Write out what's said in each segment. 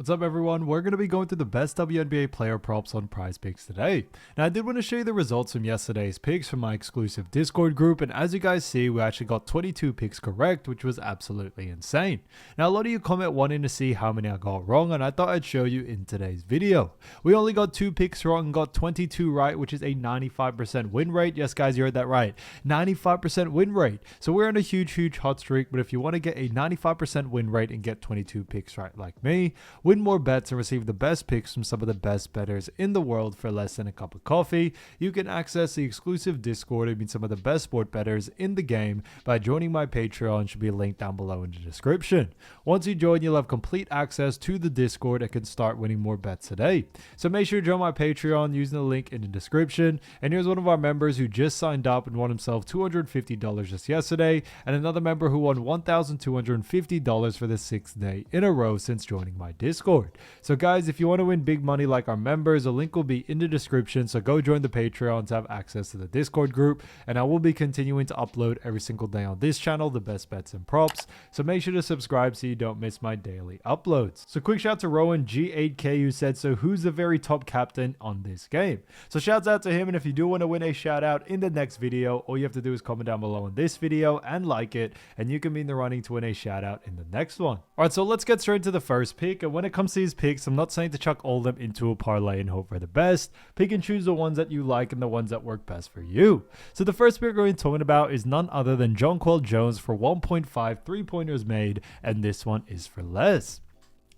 What's up, everyone? We're going to be going through the best WNBA player props on PrizePicks today. Now, I did want to show you the results from yesterday's picks from my exclusive Discord group, and as you guys see, we actually got 22 picks correct, which was absolutely insane. Now, a lot of you comment wanting to see how many I got wrong, and I thought I'd show you in today's video. We only got 2 picks wrong and got 22 right, which is a 95% win rate. Yes, guys, you heard that right. 95% win rate. So we're on a huge hot streak, but if you want to get a 95% win rate and get 22 picks right like me, win more bets and receive the best picks from some of the best bettors in the world for less than a cup of coffee, you can access the exclusive Discord and meet some of the best sport bettors in the game by joining my Patreon. Should be a link down below in the description. Once you join, you'll have complete access to the Discord and can start winning more bets today. So make sure to join my Patreon using the link in the description. And here's one of our members who just signed up and won himself $250 just yesterday, and another member who won $1,250 for the 6th day in a row since joining my Discord. So guys, if you want to win big money like our members, a link will be in the description, so go join the Patreon to have access to the Discord group, and I will be continuing to upload every single day on this channel the best bets and props, so make sure to subscribe so you don't miss my daily uploads. So quick shout to Rowan G8K who said, so who's the very top captain on this game? So shouts out to him, and if you do want to win a shout out in the next video, all you have to do is comment down below on this video and like it, and you can be in the running to win a shout out in the next one. Alright, so let's get straight into the first pick, and when it comes to these picks, I'm not saying to chuck all of them into a parlay and hope for the best. Pick and choose the ones that you like and the ones that work best for you. So the first pick we're going to be talking about is none other than Jonquel Jones for 1.5 3-pointers made, and this one is for less.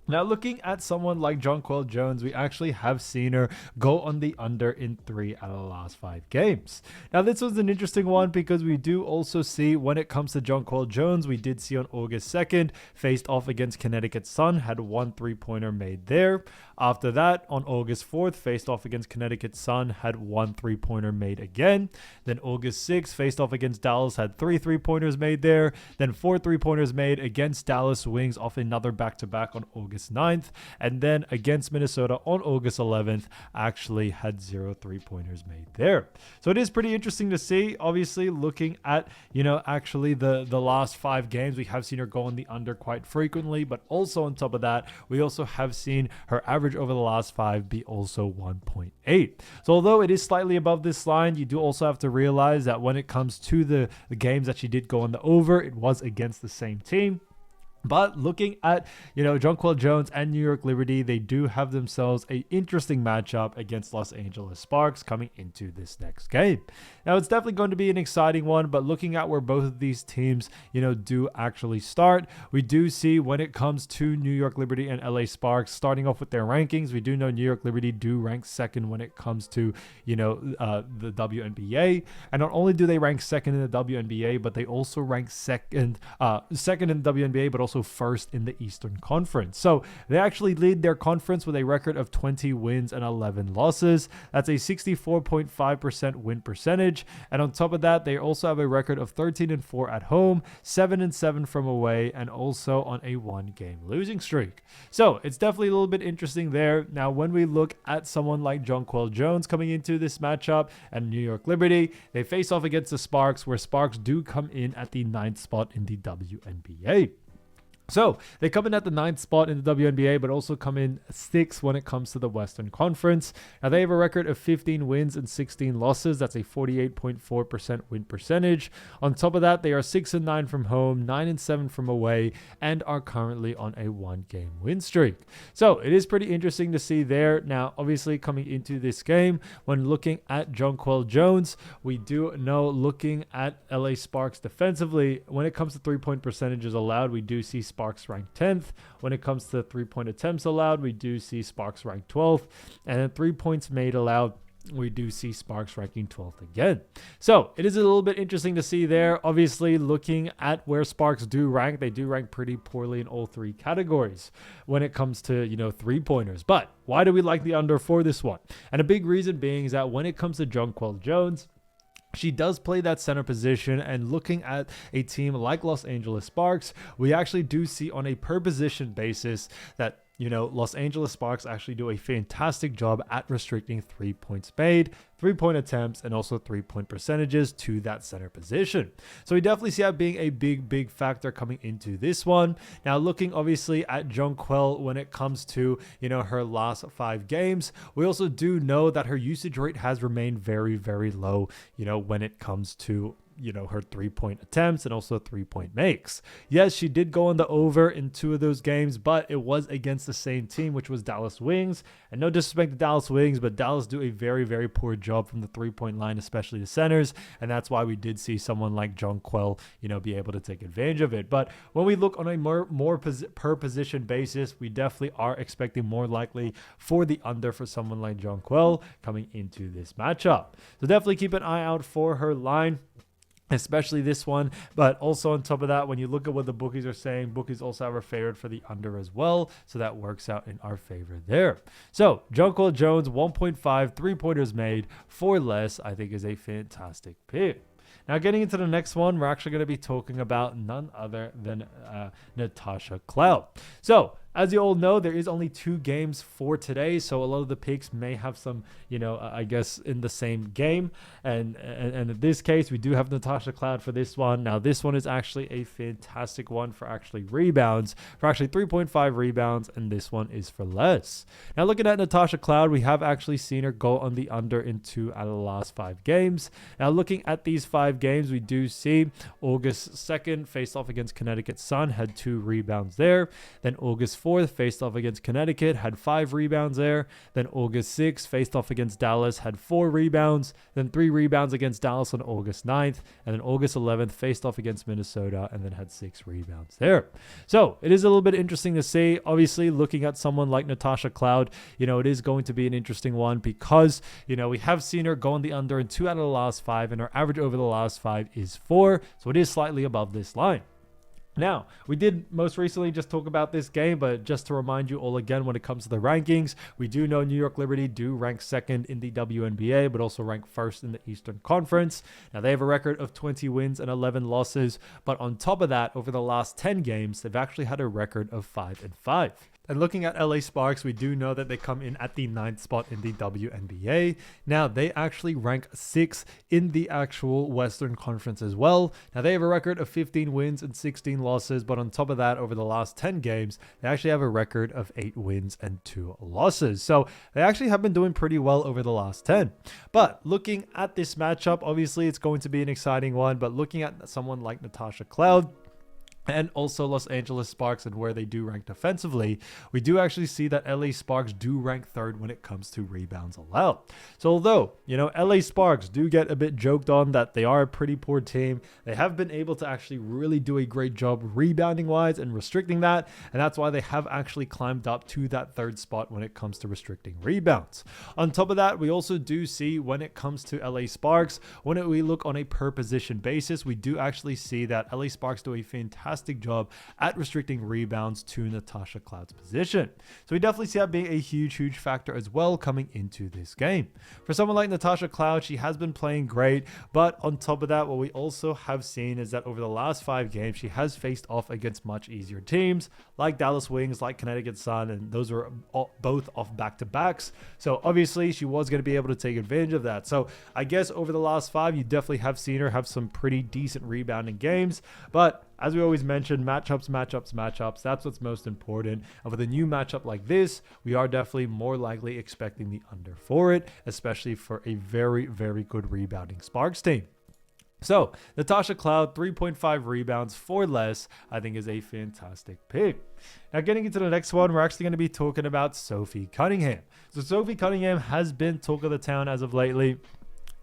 Now, looking at someone like Jonquel Jones, we actually have seen her go on the under in 3 out of the last 5 games. Now, this was an interesting one because we do also see when it comes to Jonquel Jones, we did see on August 2nd, faced off against Connecticut Sun, had 1 3-pointer made there. After that, on August 4th, faced off against Connecticut Sun, had 1 3-pointer made again. Then August 6th, faced off against Dallas, had 3 3-pointers made there. Then 4 3-pointers made against Dallas Wings off another back-to-back on August 9th, and then against Minnesota on August 11th actually had 0 3-pointers made there. So it is pretty interesting to see. Obviously, looking at actually the last 5 games, we have seen her go on the under quite frequently, but also on top of that, we also have seen her average over the last 5 be also 1.8. So although it is slightly above this line, you do also have to realize that when it comes to the games that she did go on the over, it was against the same team. But looking at, Jonquel Jones and New York Liberty, they do have themselves an interesting matchup against Los Angeles Sparks coming into this next game. Now, it's definitely going to be an exciting one, but looking at where both of these teams, do actually start, we do see when it comes to New York Liberty and LA Sparks, starting off with their rankings, we do know New York Liberty do rank second when it comes to, the WNBA. And not only do they rank second in the WNBA, but they also rank second in the WNBA, but also first in the Eastern Conference. So they actually lead their conference with a record of 20 wins and 11 losses. That's a 64.5% win percentage. And on top of that, they also have a record of 13-4 at home, 7-7 from away, and also on a 1-game losing streak. So it's definitely a little bit interesting there. Now, when we look at someone like Jonquel Jones coming into this matchup and New York Liberty, they face off against the Sparks, where Sparks do come in at the 9th spot in the WNBA. So they come in at the 9th spot in the WNBA, but also come in 6th when it comes to the Western Conference. Now they have a record of 15 wins and 16 losses. That's a 48.4% win percentage. On top of that, they are 6-9 from home, 9-7 from away, and are currently on a 1-game win streak. So it is pretty interesting to see there. Now, obviously coming into this game, when looking at Jonquel Jones, we do know looking at LA Sparks defensively, when it comes to 3-point percentages allowed, we do see Sparks ranked 10th. When it comes to 3-point attempts allowed, we do see Sparks ranked 12th. And then 3 points made allowed, we do see Sparks ranking 12th again. So it is a little bit interesting to see there. Obviously, looking at where Sparks do rank, they do rank pretty poorly in all 3 categories when it comes to, 3-pointers. But why do we like the under for this one? And a big reason being is that when it comes to Jonquel Jones, she does play that center position, and looking at a team like Los Angeles Sparks, we actually do see on a per position basis that Los Angeles Sparks actually do a fantastic job at restricting 3 points made, 3-point attempts, and also 3-point percentages to that center position. So we definitely see that being a big factor coming into this one. Now, looking obviously at Jonquel when it comes to, her last 5 games, we also do know that her usage rate has remained very low, when it comes to her 3-point attempts and also 3-point makes. Yes, she did go on the over in 2 of those games, but it was against the same team, which was Dallas Wings. And no disrespect to Dallas Wings, but Dallas do a very poor job from the 3-point line, especially the centers. And that's why we did see someone like Jonquel, be able to take advantage of it. But when we look on a more per position basis, we definitely are expecting more likely for the under for someone like Jonquel coming into this matchup. So definitely keep an eye out for her line, especially this one. But also on top of that, when you look at what the bookies are saying, bookies also have her favored for the under as well, so that works out in our favor there. So Jonquel Jones, 1.5 3-pointers made for less, I think is a fantastic pick. Now, getting into the next one, we're actually going to be talking about none other than Natasha Cloud. So as you all know, there is only 2 games for today, so a lot of the picks may have some, I guess, in the same game. And in this case, we do have Natasha Cloud for this one. Now, this one is actually a fantastic one for actually rebounds, for actually 3.5 rebounds, and this one is for less. Now, looking at Natasha Cloud, we have actually seen her go on the under in 2 out of the last 5 games. Now, looking at these 5 games, we do see August 2nd faced off against Connecticut Sun, had 2 rebounds there. Then August 4th faced off against Connecticut, had 5 rebounds there. Then August 6th faced off against Dallas, had 4 rebounds. Then 3 rebounds against Dallas on August 9th. And then August 11th faced off against Minnesota and then had 6 rebounds there. So it is a little bit interesting to see. Obviously, looking at someone like Natasha Cloud, it is going to be an interesting one because, we have seen her go on the under in 2 out of the last 5, and her average over the last 5 is 4. So it is slightly above this line. Now, we did most recently just talk about this game, but just to remind you all again, when it comes to the rankings, we do know New York Liberty do rank 2nd in the WNBA, but also rank 1st in the Eastern Conference. Now, they have a record of 20 wins and 11 losses, but on top of that, over the last 10 games, they've actually had a record of 5-5. And looking at LA Sparks, we do know that they come in at the 9th spot in the WNBA. Now, they actually rank 6th in the actual Western Conference as well. Now, they have a record of 15 wins and 16 losses, but on top of that, over the last 10 games, they actually have a record of 8 wins and 2 losses. So they actually have been doing pretty well over the last 10. But looking at this matchup, obviously it's going to be an exciting one, but looking at someone like Natasha Cloud, and also Los Angeles Sparks and where they do rank defensively, we do actually see that LA Sparks do rank 3rd when it comes to rebounds allowed. So although, LA Sparks do get a bit joked on that they are a pretty poor team, they have been able to actually really do a great job rebounding wise and restricting that. And that's why they have actually climbed up to that 3rd spot when it comes to restricting rebounds. On top of that, we also do see when it comes to LA Sparks, when we look on a per position basis, we do actually see that LA Sparks do a fantastic job at restricting rebounds to Natasha Cloud's position. So we definitely see that being a huge factor as well coming into this game. For someone like Natasha Cloud, she has been playing great, but on top of that, what we also have seen is that over the last 5 games, she has faced off against much easier teams like Dallas Wings, like Connecticut Sun, and those are both off back-to-backs. So obviously, she was going to be able to take advantage of that. So I guess over the last 5, you definitely have seen her have some pretty decent rebounding games, but as we always mention, matchups. That's what's most important. And with a new matchup like this, we are definitely more likely expecting the under for it, especially for a very good rebounding Sparks team. So Natasha Cloud, 3.5 rebounds for less, I think is a fantastic pick. Now, getting into the next one, we're actually going to be talking about Sophie Cunningham. So Sophie Cunningham has been talk of the town as of lately.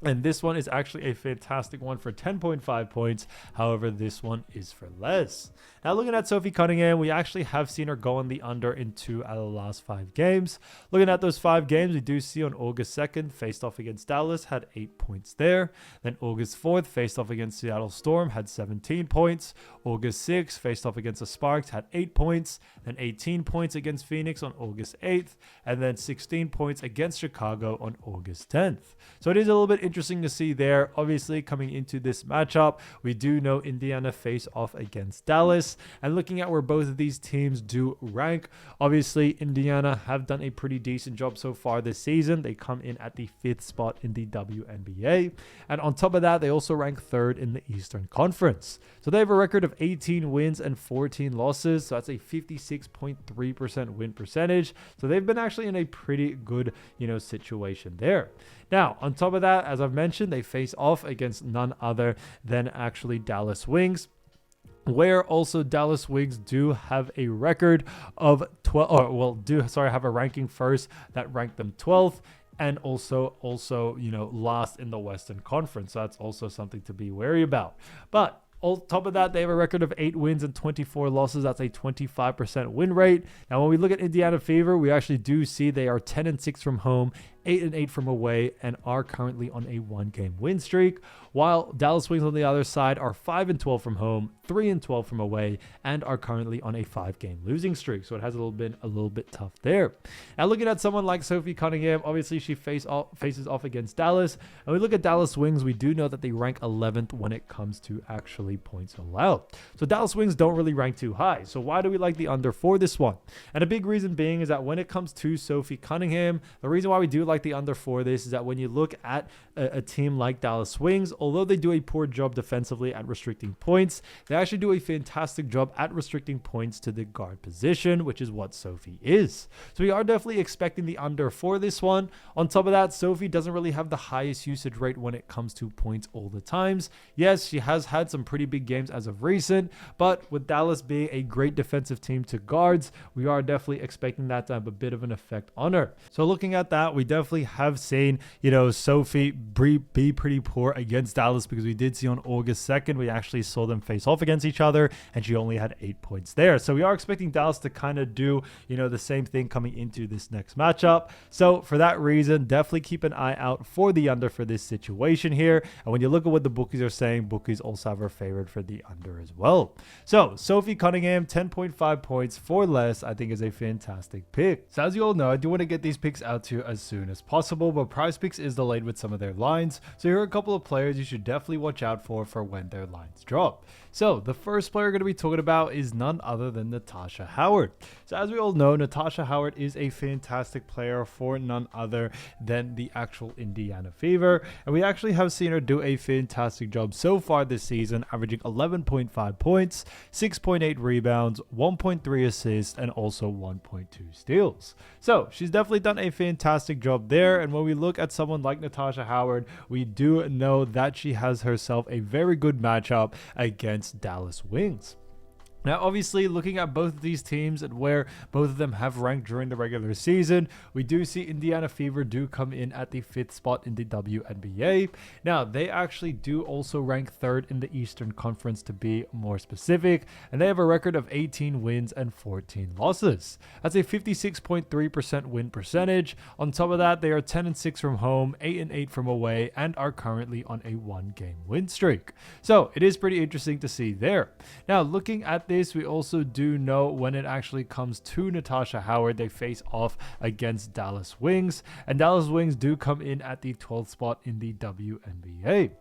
And this one is actually a fantastic one for 10.5 points. However, this one is for less. Now, looking at Sophie Cunningham, we actually have seen her go on the under in 2 out of the last 5 games. Looking at those 5 games, we do see on August 2nd, faced off against Dallas, had 8 points there. Then August 4th, faced off against Seattle Storm, had 17 points. August 6th, faced off against the Sparks, had 8 points. Then 18 points against Phoenix on August 8th. And then 16 points against Chicago on August 10th. So it is a little bit interesting to see there. Obviously, coming into this matchup, we do know Indiana face off against Dallas. And looking at where both of these teams do rank, obviously, Indiana have done a pretty decent job so far this season. They come in at the 5th spot in the WNBA. And on top of that, they also rank 3rd in the Eastern Conference. So they have a record of 18 wins and 14 losses. So that's a 56.3% win percentage. So they've been actually in a pretty good, situation there. Now, on top of that, as I've mentioned, they face off against none other than actually Dallas Wings, where also Dallas Wings do have a record of 12, have a ranking first that ranked them 12th. And also, last in the Western Conference. So that's also something to be wary about. But on top of that, they have a record of 8 wins and 24 losses. That's a 25% win rate. Now, when we look at Indiana Fever, we actually do see they are 10-6 from home, 8-8 from away, and are currently on a 1-game win streak, while Dallas Wings on the other side are 5-12 from home, 3-12 from away, and are currently on a 5-game losing streak. So it has a little bit tough there. Now, looking at someone like Sophie Cunningham, obviously she faces off against Dallas, and we look at Dallas Wings, we do know that they rank 11th when it comes to actually points allowed. So Dallas Wings don't really rank too high. So why do we like the under for this one? And a big reason being is that when it comes to Sophie Cunningham, the reason why we do like the under for this is that when you look at a team like Dallas Wings, although they do a poor job defensively at restricting points, they actually do a fantastic job at restricting points to the guard position, which is what Sophie is. So we are definitely expecting the under for this one. On top of that, Sophie doesn't really have the highest usage rate when it comes to points all the times. Yes, she has had some pretty big games as of recent, but with Dallas being a great defensive team to guards, we are definitely expecting that to have a bit of an effect on her. So looking at that, we definitely have seen, Sophie be pretty poor against Dallas, because we did see on August 2nd, we actually saw them face off against each other, and she only had 8 points there. So we are expecting Dallas to kind of do, the same thing coming into this next matchup. So for that reason, definitely keep an eye out for the under for this situation here. And when you look at what the bookies are saying, bookies also have her favored for the under as well. So Sophie Cunningham, 10.5 points for less, I think is a fantastic pick. So as you all know, I do want to get these picks out to you as soon as possible, but PrizePicks is delayed with some of their lines. So here are a couple of players you should definitely watch out for when their lines drop. So the first player we're going to be talking about is none other than Natasha Howard. So as we all know, Natasha Howard is a fantastic player for none other than the actual Indiana Fever. And we actually have seen her do a fantastic job so far this season, averaging 11.5 points, 6.8 rebounds, 1.3 assists, and also 1.2 steals. So she's definitely done a fantastic job there. And when we look at someone like Natasha Howard, we do know that she has herself a very good matchup against Dallas Wings. Now, obviously, looking at both of these teams and where both of them have ranked during the regular season, we do see Indiana Fever do come in at the 5th spot in the WNBA. Now, they actually do also rank 3rd in the Eastern Conference, to be more specific, and they have a record of 18 wins and 14 losses. That's a 56.3% win percentage. On top of that, they are 10-6 from home, 8-8 from away, and are currently on a 1-game win streak. So it is pretty interesting to see there. Now, looking at this, we also do know when it actually comes to Natasha Howard, they face off against Dallas Wings, and Dallas Wings do come in at the 12th spot in the WNBA.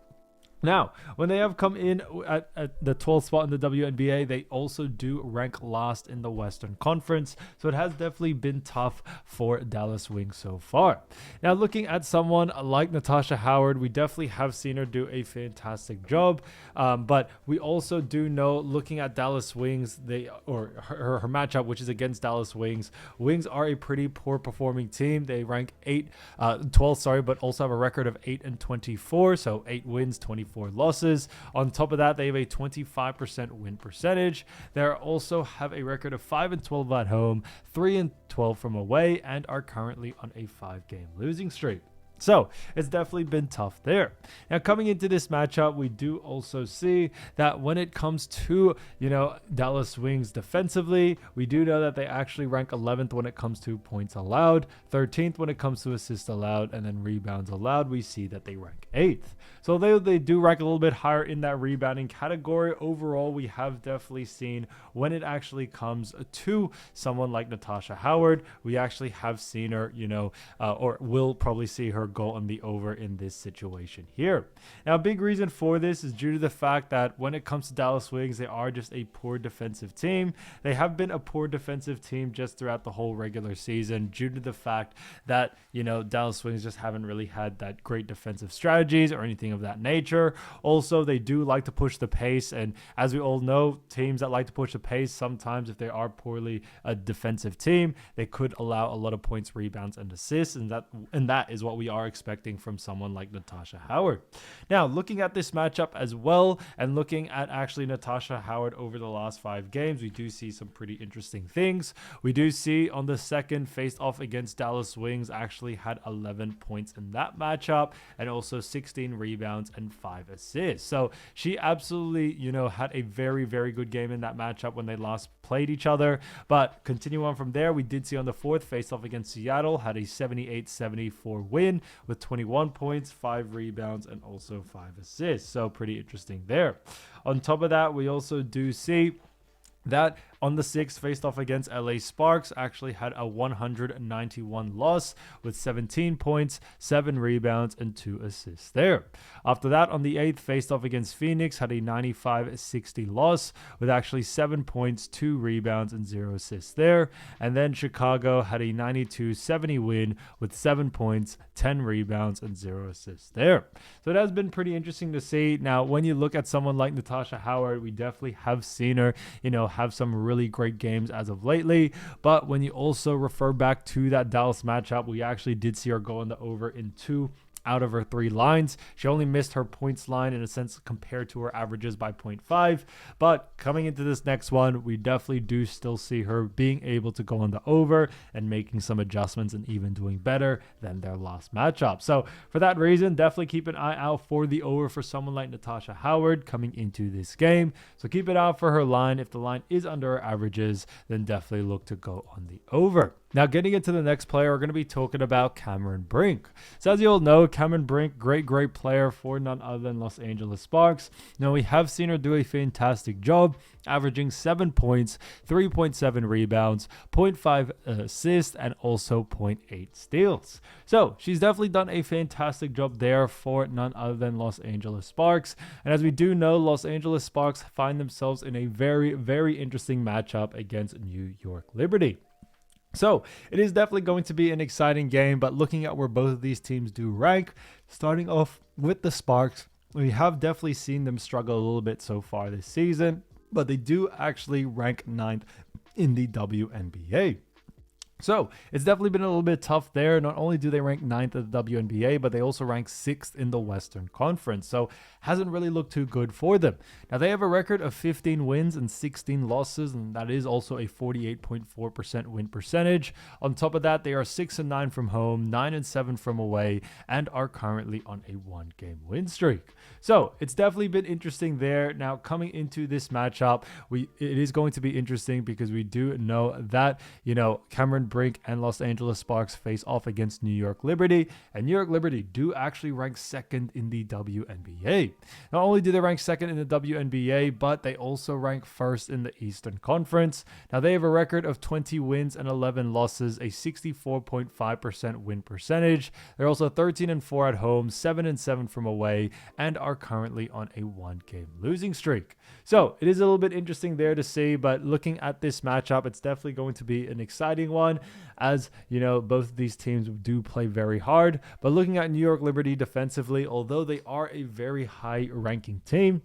Now, when they have come in at the 12th spot in the WNBA, they also do rank last in the Western Conference. So it has definitely been tough for Dallas Wings so far. Now, looking at someone like Natasha Howard, we definitely have seen her do a fantastic job. But we also do know, looking at Dallas Wings, her matchup, which is against Dallas Wings, Wings are a pretty poor performing team. They rank 12th, but also have a record of 8-24. So 8 wins, 24 losses. On top of that, they have a 25% win percentage. They also have a record of 5-12 at home, 3-12 from away, and are currently on a 5-game losing streak. So it's definitely been tough there. Now, coming into this matchup, we do also see that when it comes to, Dallas Wings defensively, we do know that they actually rank 11th when it comes to points allowed, 13th when it comes to assists allowed, and then rebounds allowed, we see that they rank 8th. So they do rank a little bit higher in that rebounding category. Overall, we have definitely seen when it actually comes to someone like Natasha Howard, we actually have seen her, or will probably see her go on the over in this situation here. Now, a big reason for this is due to the fact that when it comes to Dallas Wings, they are just a poor defensive team. They have been a poor defensive team just throughout the whole regular season due to the fact that, Dallas Wings just haven't really had that great defensive strategies or anything of that nature. Also, they do like to push the pace, and as we all know, teams that like to push the pace, sometimes if they are poorly a defensive team, they could allow a lot of points, rebounds, and assists, and that is what we are expecting from someone like Natasha Howard. Now, looking at this matchup as well, and looking at actually Natasha Howard over the last 5 games, we do see some pretty interesting things. We do see on the second faced off against Dallas Wings, actually had 11 points in that matchup, and also 16 rebounds and 5 assists. So she absolutely, had a very, very good game in that matchup when they last played each other. But continue on from there, we did see on the fourth face off against Seattle, had a 78-74 win with 21 points, 5 rebounds, and also 5 assists. So pretty interesting there. On top of that, we also do see that on the 6th faced off against LA Sparks, actually had a 191 loss with 17 points, 7 rebounds, and 2 assists there. After that, on the 8th faced off against Phoenix, had a 95-60 loss with actually 7 points, 2 rebounds, and 0 assists there. And then Chicago had a 92-70 win with 7 points, 10 rebounds, and 0 assists there. So it has been pretty interesting to see. Now, when you look at someone like Natasha Howard, we definitely have seen her, have some really great games as of lately. But when you also refer back to that Dallas matchup, we actually did see her go on the over in 2 out of her 3 lines. She only missed her points line in a sense compared to her averages by 0.5. But coming into this next one, we definitely do still see her being able to go on the over and making some adjustments and even doing better than their last matchup. So for that reason, definitely keep an eye out for the over for someone like Natasha Howard coming into this game. So keep it out for her line. If the line is under her averages, then definitely look to go on the over. Now, getting into the next player, we're going to be talking about Cameron Brink. So as you all know, Cameron Brink, great player for none other than Los Angeles Sparks. Now, we have seen her do a fantastic job, averaging 7 points, 3.7 rebounds, 0.5 assists, and also 0.8 steals. So she's definitely done a fantastic job there for none other than Los Angeles Sparks. And as we do know, Los Angeles Sparks find themselves in a very, very interesting matchup against New York Liberty. So it is definitely going to be an exciting game, but looking at where both of these teams do rank, starting off with the Sparks, we have definitely seen them struggle a little bit so far this season, but they do actually rank 9th in the WNBA. So it's definitely been a little bit tough there. Not only do they rank 9th at the WNBA, but they also rank 6th in the Western Conference. So hasn't really looked too good for them. Now they have a record of 15 wins and 16 losses, and that is also a 48.4% win percentage. On top of that, they are 6-9 from home, 9-7 from away, and are currently on a 1-game win streak. So it's definitely been interesting there. Now coming into this matchup, it is going to be interesting because we do know that, Cameron Brink and Los Angeles Sparks face off against New York Liberty, and New York Liberty do actually rank 2nd in the WNBA. Not only do they rank 2nd in the WNBA, but they also rank 1st in the Eastern Conference. Now they have a record of 20 wins and 11 losses, a 64.5% win percentage. They're also 13-4 at home, 7-7 from away, and are currently on a 1-game losing streak. So it is a little bit interesting there to see, but looking at this matchup, it's definitely going to be an exciting one, as both of these teams do play very hard. But looking at New York Liberty defensively, although they are a very high ranking team,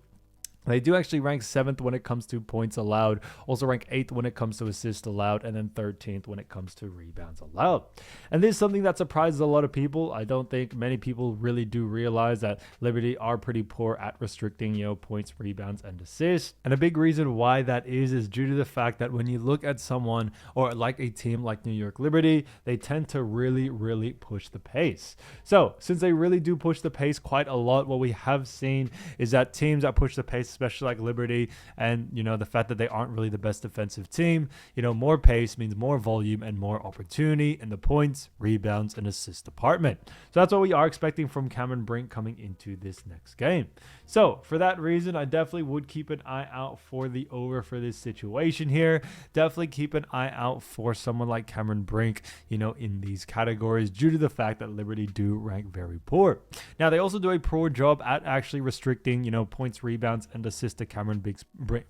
they do actually rank 7th when it comes to points allowed, also rank 8th when it comes to assists allowed, and then 13th when it comes to rebounds allowed. And this is something that surprises a lot of people. I don't think many people really do realize that Liberty are pretty poor at restricting, points, rebounds, and assists. And a big reason why that is due to the fact that when you look at someone or like a team like New York Liberty, they tend to really push the pace. So since they really do push the pace quite a lot, what we have seen is that teams that push the pace especially like Liberty, and the fact that they aren't really the best defensive team. More pace means more volume and more opportunity in the points, rebounds, and assist department. So that's what we are expecting from Cameron Brink coming into this next game. So for that reason, I definitely would keep an eye out for the over for this situation here. Definitely keep an eye out for someone like Cameron Brink, in these categories, due to the fact that Liberty do rank very poor. Now, they also do a poor job at actually restricting, points, rebounds, and assists to Cameron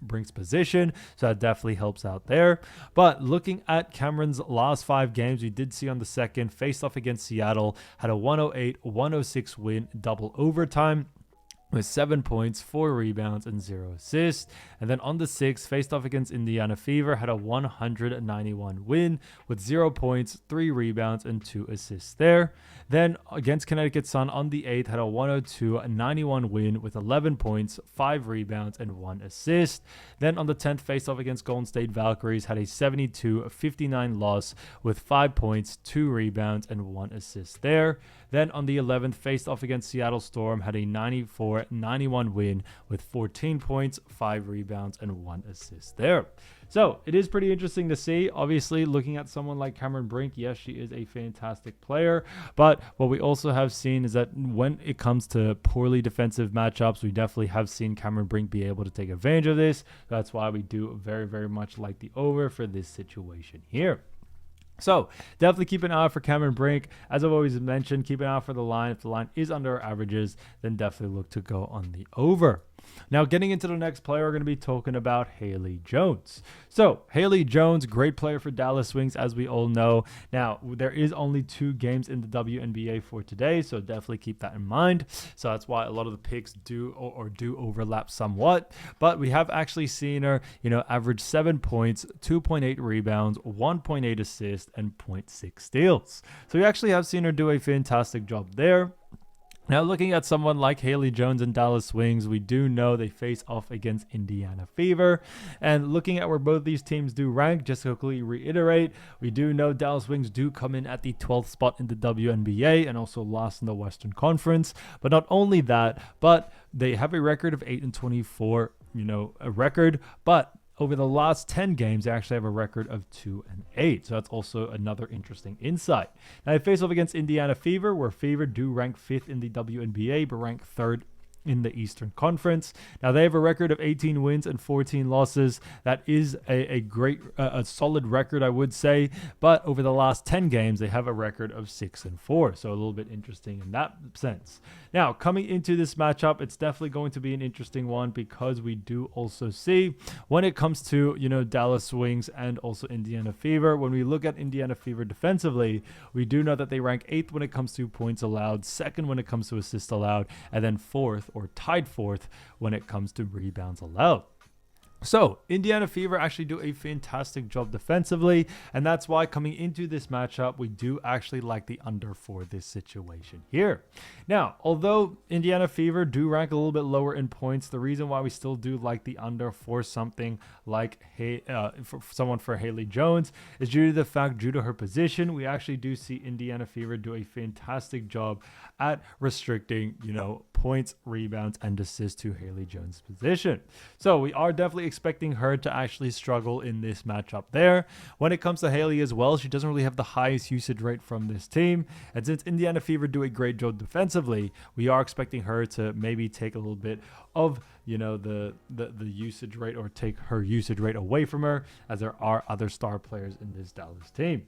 Brink's position. So that definitely helps out there. But looking at Cameron's last 5 games, we did see on the second, faced off against Seattle, had a 108-106 win, double overtime, with 7 points, 4 rebounds, and 0 assists. And then on the 6th, faced off against Indiana Fever, had a 191 win with 0 points, 3 rebounds, and 2 assists there. Then against Connecticut Sun on the 8th, had a 102-91 win with 11 points, 5 rebounds, and 1 assist. Then on the 10th, faced off against Golden State Valkyries, had a 72-59 loss with 5 points, 2 rebounds, and 1 assist there. Then on the 11th, faced off against Seattle Storm, had a 94-91 win with 14 points, 5 rebounds, and 1 assist there. So it is pretty interesting to see. Obviously, looking at someone like Cameron Brink, yes, she is a fantastic player. But what we also have seen is that when it comes to poorly defensive matchups, we definitely have seen Cameron Brink be able to take advantage of this. That's why we do very, very much like the over for this situation here. So definitely keep an eye out for Cameron Brink. As I've always mentioned, keep an eye out for the line. If the line is under our averages, then definitely look to go on the over. Now, getting into the next player, we're going to be talking about Haley Jones. So, Haley Jones, great player for Dallas Wings, as we all know. Now, there is only 2 games in the WNBA for today, so definitely keep that in mind. So that's why a lot of the picks do overlap somewhat. But we have actually seen her, average 7 points, 2.8 rebounds, 1.8 assists, and 0.6 steals. So we actually have seen her do a fantastic job there. Now, looking at someone like Haley Jones and Dallas Wings, we do know they face off against Indiana Fever. And looking at where both these teams do rank, just to quickly reiterate, we do know Dallas Wings do come in at the 12th spot in the WNBA and also last in the Western Conference. But not only that, but they have a record of 8-24, a record, but over the last 10 games, they actually have a record of 2-8. So that's also another interesting insight. Now, they face off against Indiana Fever, where Fever do rank 5th in the WNBA, but rank 3rd in the Eastern Conference. Now, they have a record of 18 wins and 14 losses. That is a great, solid record, I would say. But over the last 10 games, they have a record of 6-4. So a little bit interesting in that sense. Now, coming into this matchup, it's definitely going to be an interesting one because we do also see when it comes to, Dallas Wings and also Indiana Fever, when we look at Indiana Fever defensively, we do know that they rank 8th when it comes to points allowed, 2nd when it comes to assists allowed, and then 4th or tied 4th when it comes to rebounds allowed. So, Indiana Fever actually do a fantastic job defensively, and that's why coming into this matchup, we do actually like the under for this situation here. Now, although Indiana Fever do rank a little bit lower in points, the reason why we still do like the under for something like for someone for Haley Jones is due to the fact, due to her position, we actually do see Indiana Fever do a fantastic job at restricting, points, rebounds, and assists to Haley Jones' position. So we are definitely expecting her to actually struggle in this matchup there. When it comes to Haley as well, she doesn't really have the highest usage rate from this team. And since Indiana Fever do a great job defensively, we are expecting her to maybe take a little bit of, the usage rate, or take her usage rate away from her, as there are other star players in this Dallas team.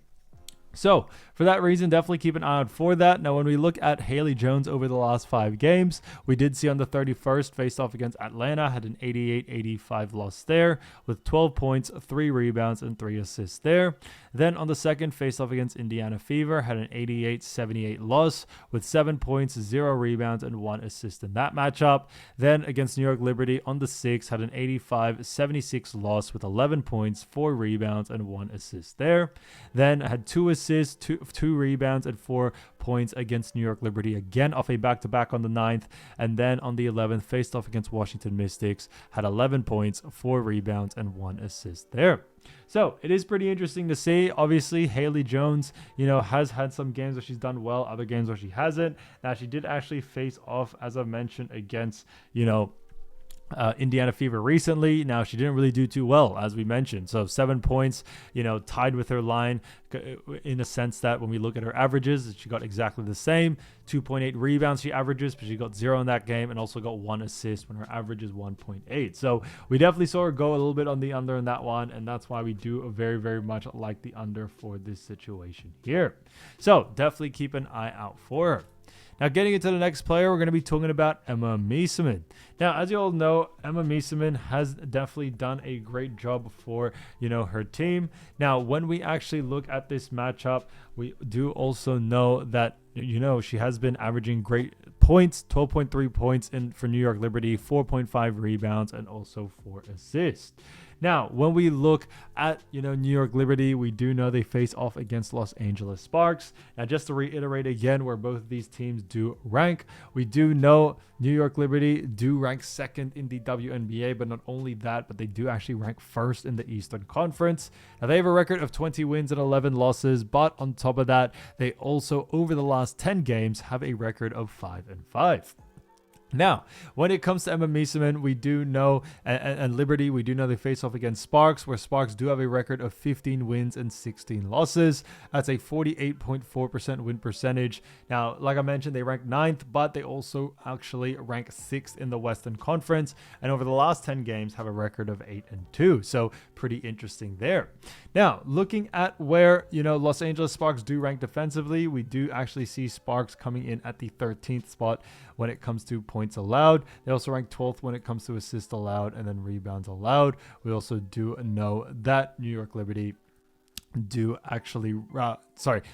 So for that reason, definitely keep an eye out for that. Now, when we look at Haley Jones over the last 5 games, we did see on the 31st, faced off against Atlanta, had an 88-85 loss there with 12 points, 3 rebounds, and 3 assists there. Then on the 2nd, faced off against Indiana Fever, had an 88-78 loss with 7 points, 0 rebounds, and 1 assist in that matchup. Then against New York Liberty on the 6th, had an 85-76 loss with 11 points, 4 rebounds, and 1 assist there. Then had 2 assists, 2 rebounds, and 4 points against New York Liberty, again off a back-to-back on the 9th. And then on the 11th, faced off against Washington Mystics, had 11 points, 4 rebounds, and 1 assist there. So it is pretty interesting to see. Obviously, Haley Jones, has had some games where she's done well, other games where she hasn't. Now, she did actually face off, as I mentioned, against, Indiana Fever recently. Now, she didn't really do too well, as we mentioned. So 7 points, tied with her line in a sense that when we look at her averages, she got exactly the same. 2.8 rebounds she averages, but she got 0 in that game and also got 1 assist when her average is 1.8. So we definitely saw her go a little bit on the under in that one, and that's why we do very, very much like the under for this situation here. So definitely keep an eye out for her. Now, getting into the next player, we're going to be talking about Wnba Meesseman. Now, as you all know, Wnba Meesseman has definitely done a great job for, her team. Now, when we actually look at this matchup, we do also know that, she has been averaging great points, 12.3 points for New York Liberty, 4.5 rebounds, and also 4 assists. Now, when we look at, New York Liberty, we do know they face off against Los Angeles Sparks. Now, just to reiterate again where both of these teams do rank, we do know New York Liberty do rank second in the WNBA, but not only that, but they do actually rank first in the Eastern Conference. Now, they have a record of 20 wins and 11 losses, but on top of that, they also, over the last 10 games, have a record of 5-5. Now, when it comes to Wnba Meesseman, we do know, and Liberty, we do know they face off against Sparks, where Sparks do have a record of 15 wins and 16 losses. That's a 48.4% win percentage. Now, like I mentioned, they rank 9th, but they also actually rank 6th in the Western Conference, and over the last 10 games have a record of 8-2. So pretty interesting there. Now, looking at where, Los Angeles Sparks do rank defensively, we do actually see Sparks coming in at the 13th spot when it comes to points allowed. They also rank 12th when it comes to assists allowed and then rebounds allowed. We also do know that New York Liberty do actually,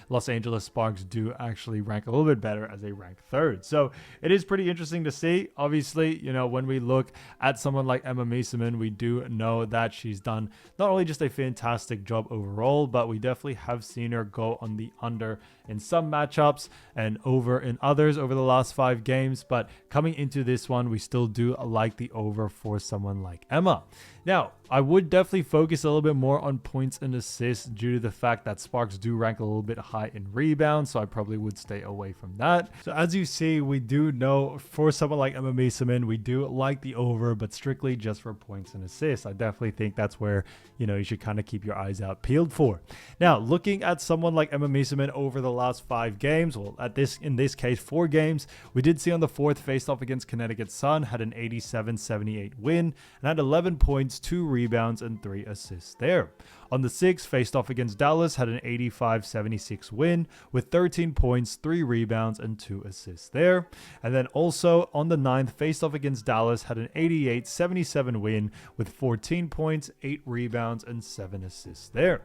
Los Angeles Sparks do actually rank a little bit better as they rank 3rd. So it is pretty interesting to see. Obviously, when we look at someone like Wnba Meesseman, we do know that she's done not only just a fantastic job overall, but we definitely have seen her go on the under in some matchups and over in others over the last 5 games. But coming into this one, we still do like the over for someone like Wnba. Now, I would definitely focus a little bit more on points and assists due to the fact that Sparks do rank a little bit high in rebounds, so I probably would stay away from that. So as you see, we do know for someone like Wnba Meesseman, we do like the over, but strictly just for points and assists. I definitely think that's where, you should kind of keep your eyes out peeled for. Now, looking at someone like Wnba Meesseman over the last 5 games, well, in this case, 4 games, we did see on the 4th faced off against Connecticut Sun, had an 87-78 win, and had 11 points, 2 rebounds, and 3 assists there. On the 6th, faced off against Dallas, had an 85-76 win with 13 points, 3 rebounds, and 2 assists there. And then also on the 9th, faced off against Dallas, had an 88-77 win with 14 points, 8 rebounds, and 7 assists there.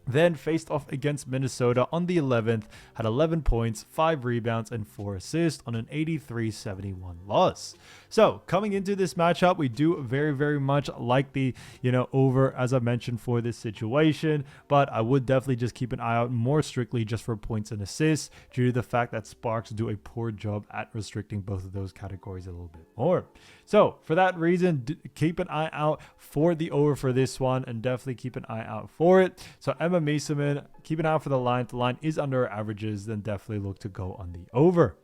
Then faced off against Minnesota on the 11th, had 11 points, 5 rebounds, and 4 assists on an 83-71 loss. So coming into this matchup, we do very, very much like the, over, as I mentioned, for this situation. But I would definitely just keep an eye out more strictly just for points and assists due to the fact that Sparks do a poor job at restricting both of those categories a little bit more. So for that reason, keep an eye out for the over for this one and definitely keep an eye out for it. So Wnba Meesseman, keep an eye out for the line. If the line is under our averages, then definitely look to go on the over.